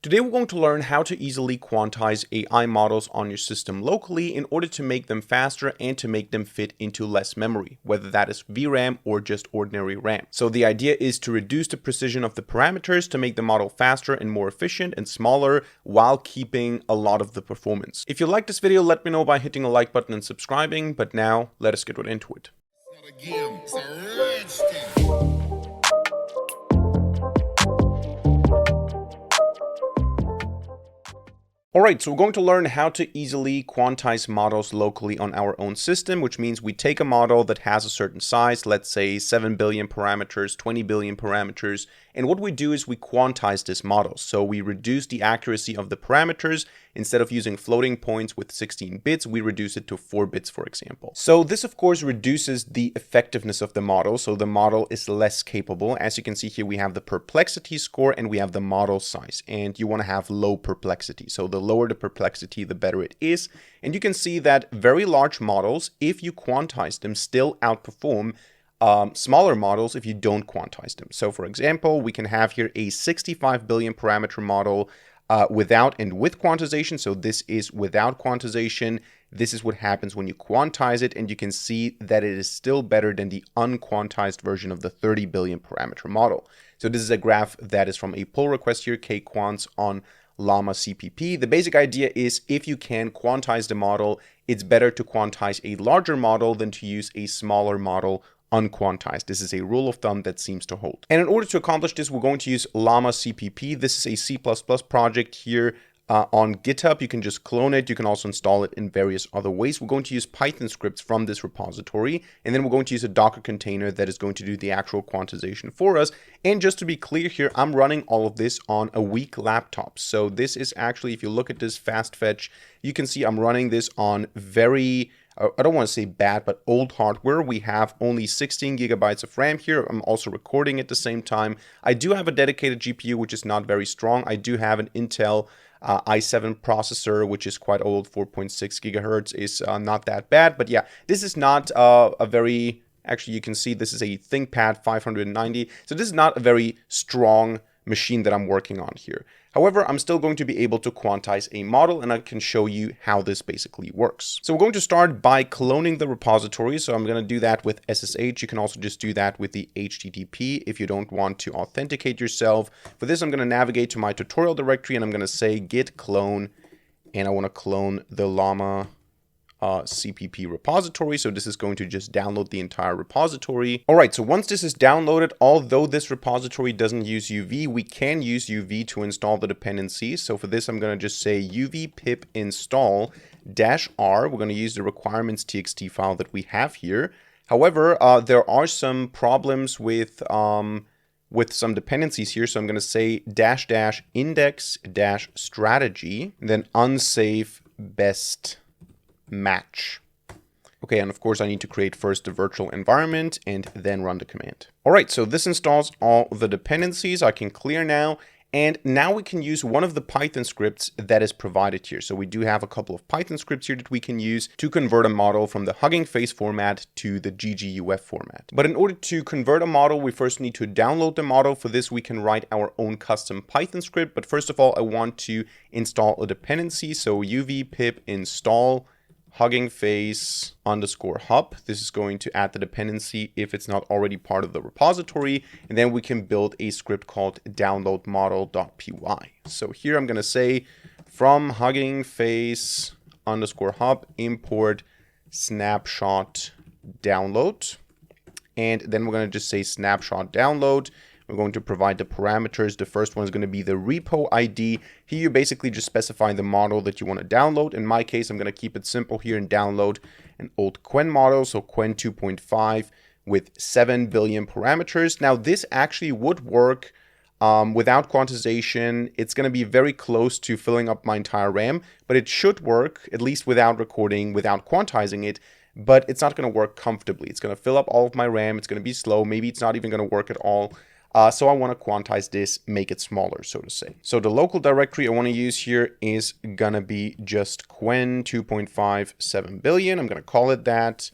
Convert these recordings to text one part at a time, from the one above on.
Today we're going to learn how to easily quantize AI models on your system locally in order to make them faster and to make them fit into less memory, whether that is VRAM or just ordinary RAM. So the idea is to reduce the precision of the parameters to make the model faster and more efficient and smaller while keeping a lot of the performance. If you like this video, let me know by hitting a like button and subscribing, but now let us get right into it. Alright, so we're going to learn how to easily quantize models locally on our own system, which means we take a model that has a certain size, let's say 7 billion parameters, 20 billion parameters, and what we do is we quantize this model. So we reduce the accuracy of the parameters. Instead of using floating points with 16 bits, we reduce it to 4 bits, for example. So this, of course, reduces the effectiveness of the model, so the model is less capable. As you can see here, we have the perplexity score and we have the model size, and you want to have low perplexity. So the lower the perplexity, the better it is. And you can see that very large models, if you quantize them, still outperform smaller models if you don't quantize them. So for example, we can have here a 65 billion parameter model without and with quantization. So this is without quantization. This is what happens when you quantize it, and you can see that it is still better than the unquantized version of the 30 billion parameter model. So this is a graph that is from a pull request here, kquants on llama.cpp. The basic idea is if you can quantize the model, it's better to quantize a larger model than to use a smaller model unquantized. This is a rule of thumb that seems to hold. And in order to accomplish this, we're going to use llama.cpp. This is a C++ project here on GitHub. You can just clone it. You can also install it in various other ways. We're going to use Python scripts from this repository, and then we're going to use a Docker container that is going to do the actual quantization for us. And just to be clear here, I'm running all of this on a weak laptop. So this is actually, if you look at this fast fetch, you can see I'm running this on very, I don't want to say bad, but old hardware. We have only 16 gigabytes of RAM here. I'm also recording at the same time. I do have a dedicated GPU, which is not very strong. I do have an Intel i7 processor, which is quite old. 4.6 gigahertz is not that bad. But yeah, this is not a very, actually you can see this is a ThinkPad 590. So this is not a very strong machine that I'm working on here. However, I'm still going to be able to quantize a model, and I can show you how this basically works. So we're going to start by cloning the repository. So I'm going to do that with SSH. You can also just do that with the HTTP if you don't want to authenticate yourself. For this, I'm going to navigate to my tutorial directory, and I'm going to say git clone, and I want to clone the llama CPP repository. So this is going to just download the entire repository. All right, so once this is downloaded, although this repository doesn't use UV, we can use UV to install the dependencies. So for this, I'm going to just say uv pip install -r. We're going to use the requirements.txt file that we have here. However, there are some problems with some dependencies here. So I'm going to say --index-strategy, then unsafe best match. Okay, and of course I need to create first the virtual environment and then run the command. All right, so this installs all the dependencies. I can clear now, and now we can use one of the Python scripts that is provided here. So we do have a couple of Python scripts here that we can use to convert a model from the Hugging Face format to the GGUF format. But in order to convert a model, we first need to download the model. For this, we can write our own custom Python script. But first of all, I want to install a dependency. So uv pip install Hugging Face _hub. This is going to add the dependency if it's not already part of the repository. And then we can build a script called download model.py. So here I'm going to say from Hugging Face _hub import snapshot download. And then we're going to just say snapshot download. We're going to provide the parameters. The first one is going to be the repo ID. Here you basically just specify the model that you want to download. In my case, I'm going to keep it simple here and download an old Quen model, so Quen 2.5 with 7 billion parameters. Now this actually would work without quantization. It's going to be very close to filling up my entire RAM, but it should work, at least without recording, without quantizing it. But it's not going to work comfortably. It's going to fill up all of my RAM. It's going to be slow. Maybe it's not even going to work at all. So I want to quantize this, make it smaller, so to say. So the local directory I want to use here is going to be just Quen 2.5 7 billion. I'm going to call it that.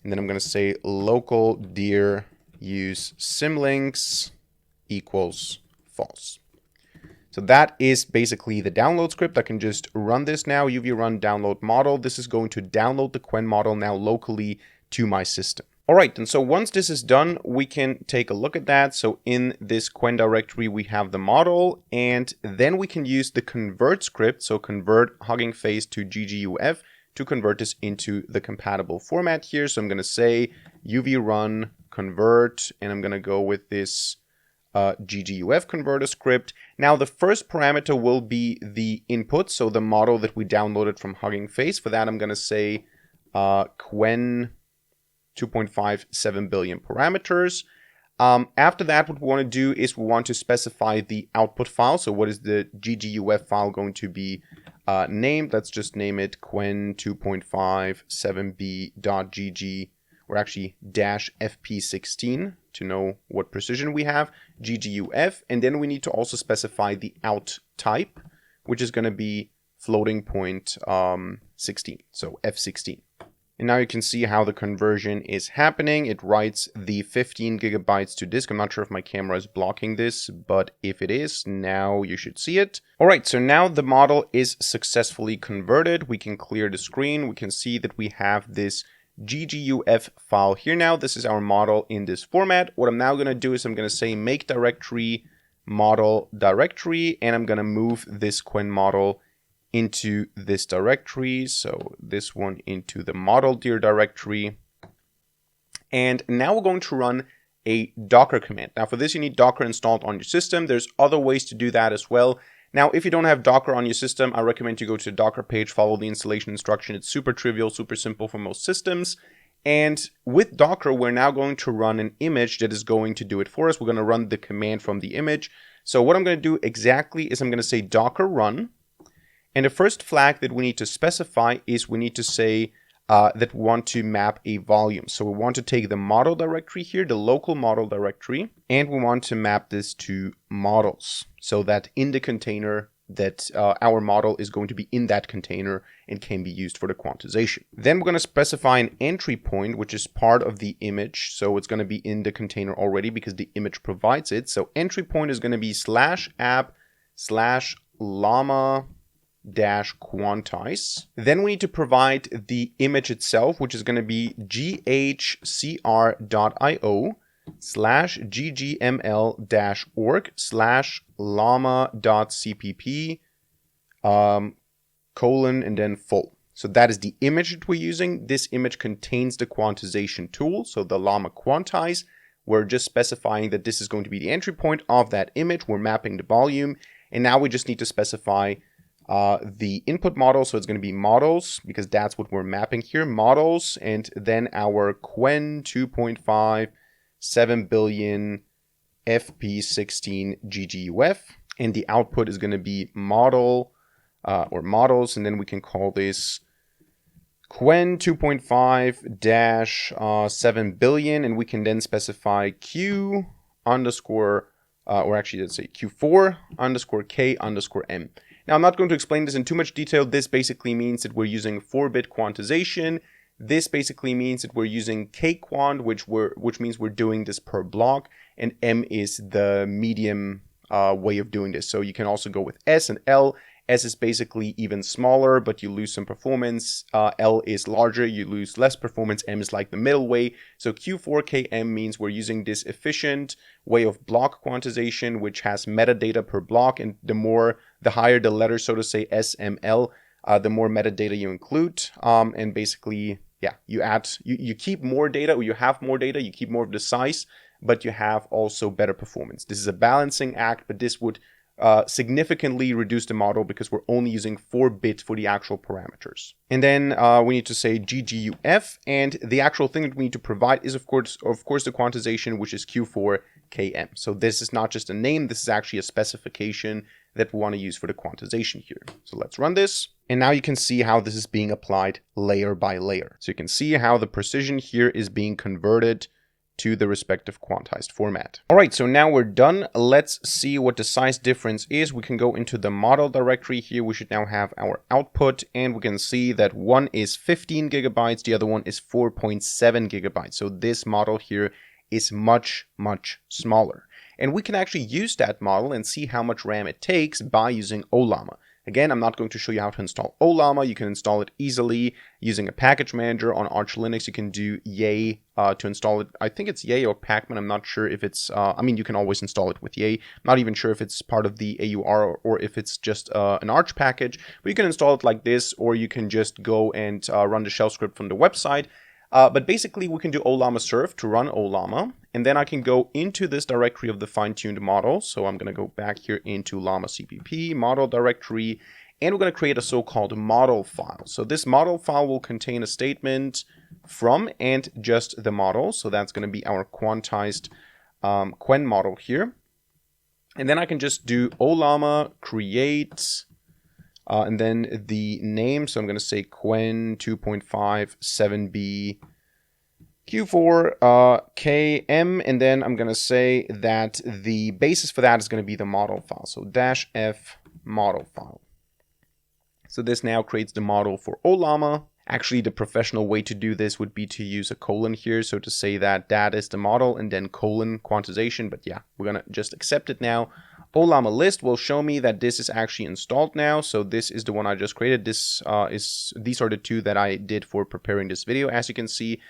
And then I'm going to say local dir use symlinks equals false. So that is basically the download script. I can just run this now, UV run download model. This is going to download the Quen model now locally to my system. All right, and so once this is done, we can take a look at that. So in this Quen directory, we have the model, and then we can use the convert script, so convert Hugging Face to GGUF, to convert this into the compatible format here. So I'm going to say UV run convert, and I'm going to go with this GGUF converter script. Now the first parameter will be the input, so the model that we downloaded from Hugging Face. For that, I'm going to say Quen 2.57 billion parameters. After that, what we want to do is we want to specify the output file. So what is the GGUF file going to be named? Let's just name it Quen 2.57b.gg, or actually -fp16 to know what precision we have, GGUF. And then we need to also specify the out type, which is going to be floating point 16, so F16. And now you can see how the conversion is happening. It writes the 15 gigabytes to disk. I'm not sure if my camera is blocking this, but if it is, now you should see it. All right, so now the model is successfully converted. We can clear the screen. We can see that we have this GGUF file here now. This is our model in this format. What I'm now going to do is I'm going to say make directory model directory, and I'm going to move this Quen model into this directory. So this one into the model dir directory. And now we're going to run a Docker command. Now for this, you need Docker installed on your system. There's other ways to do that as well. Now, if you don't have Docker on your system, I recommend you go to the Docker page, follow the installation instruction. It's super trivial, super simple for most systems. And with Docker, we're now going to run an image that is going to do it for us. We're going to run the command from the image. So what I'm going to do exactly is I'm going to say Docker run. And the first flag that we need to specify is we need to say that we want to map a volume. So we want to take the model directory here, the local model directory, and we want to map this to models so that in the container that our model is going to be in that container and can be used for the quantization. Then we're going to specify an entry point, which is part of the image. So it's going to be in the container already because the image provides it. So entry point is going to be /app/llama -quantize. Then we need to provide the image itself, which is going to be ghcr.io/ggml-org/llama.cpp and then full. So that is the image that we're using. This image contains the quantization tool, so the llama quantize. We're just specifying that this is going to be the entry point of that image. We're mapping the volume, and now we just need to specify the input model, so it's going to be models, because that's what we're mapping here, models, and then our Quen 2.57 billion FP16 GGUF, and the output is going to be model, or models, and then we can call this Quen 2.5-7 billion, and we can then specify Q underscore, or actually let's say Q4 underscore K underscore M. Now, I'm not going to explain this in too much detail. This basically means that we're using 4-bit quantization. This basically means that we're using kquant, which means we're doing this per block, and M is the medium way of doing this. So you can also go with S and L. S is basically even smaller, but you lose some performance. L is larger, you lose less performance. M is like the middle way. So Q4KM means we're using this efficient way of block quantization, which has metadata per block. And the higher the letter, so to say, SML, the more metadata you include. And basically, yeah, you keep more data, or you have more data, you keep more of the size, but you have also better performance. This is a balancing act, but this would significantly reduce the model because we're only using 4 bits for the actual parameters. And then we need to say GGUF, and the actual thing that we need to provide is of course the quantization, which is Q4KM. So this is not just a name, this is actually a specification that we want to use for the quantization here. So let's run this. And now you can see how this is being applied layer by layer. So you can see how the precision here is being converted to the respective quantized format. All right, so now we're done. Let's see what the size difference is. We can go into the model directory here. We should now have our output, and we can see that one is 15 gigabytes, the other one is 4.7 gigabytes. So this model here is much, much smaller. And we can actually use that model and see how much RAM it takes by using Ollama. Again, I'm not going to show you how to install Ollama. You can install it easily using a package manager. On Arch Linux, you can do yay to install it. I think it's yay or pacman. I'm not sure if it's, I mean, you can always install it with yay. I'm not even sure if it's part of the AUR or if it's just an Arch package. But you can install it like this, or you can just go and run the shell script from the website. But basically, we can do Ollama serve to run Ollama, and then I can go into this directory of the fine-tuned model. So I'm going to go back here into llama.cpp model directory, and we're going to create a so-called model file. So this model file will contain a statement from and just the model. So that's going to be our quantized Quen model here. And then I can just do Ollama create, and then the name. So I'm going to say Quen 2.5 7B Q4 KM, and then I'm going to say that the basis for that is going to be the model file. So -f model file. So this now creates the model for Ollama. Actually, the professional way to do this would be to use a colon here. So to say that is the model and then colon quantization. But yeah, we're going to just accept it now. Ollama list will show me that this is actually installed now. So this is the one I just created. These are the two that I did for preparing this video, as you can see.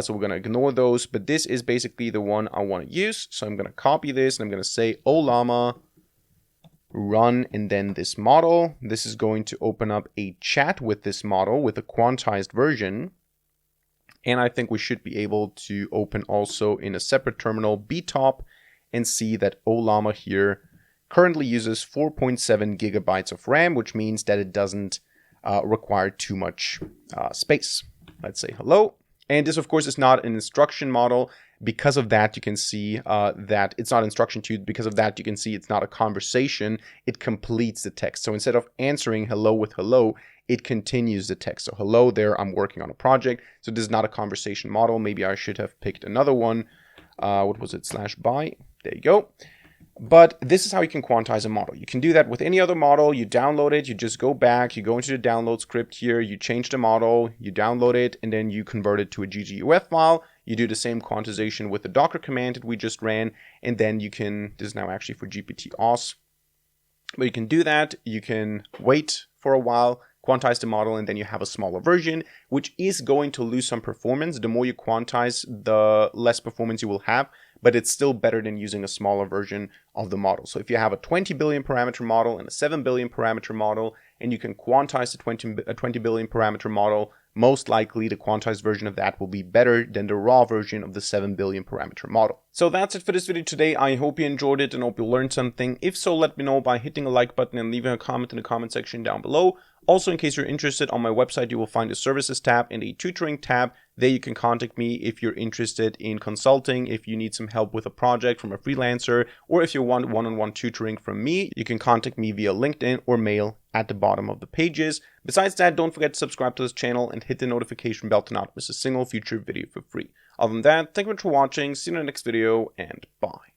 So we're going to ignore those, but this is basically the one I want to use. So I'm going to copy this and I'm going to say Ollama run and then this model. This is going to open up a chat with this model with a quantized version. And I think we should be able to open also in a separate terminal btop and see that Ollama here currently uses 4.7 gigabytes of RAM, which means that it doesn't require too much space. Let's say hello. And this, of course, is not an instruction model. Because of that, you can see that it's not instruction to. Because of that, you can see it's not a conversation. It completes the text. So instead of answering hello with hello, it continues the text. So hello there, I'm working on a project. So this is not a conversation model. Maybe I should have picked another one. What was it? /by. There you go. But this is how you can quantize a model. You can do that with any other model. You download it, you just go back, you go into the download script here, you change the model, you download it, and then you convert it to a GGUF file. You do the same quantization with the Docker command that we just ran, and then you can, this is now actually for GPT-OS, but you can do that, you can wait for a while, quantize the model, and then you have a smaller version, which is going to lose some performance. The more you quantize, the less performance you will have, but it's still better than using a smaller version of the model. So if you have a 20 billion parameter model and a 7 billion parameter model, and you can quantize the 20 billion parameter model, most likely the quantized version of that will be better than the raw version of the 7 billion parameter model. So that's it for this video today. I hope you enjoyed it and hope you learned something. If so, let me know by hitting a like button and leaving a comment in the comment section down below. Also, in case you're interested, on my website, you will find a services tab and a tutoring tab. There you can contact me if you're interested in consulting, if you need some help with a project from a freelancer, or if you want one-on-one tutoring from me, you can contact me via LinkedIn or mail at the bottom of the pages. Besides that, don't forget to subscribe to this channel and hit the notification bell to not miss a single future video for free. Other than that, thank you much for watching, see you in the next video, and bye.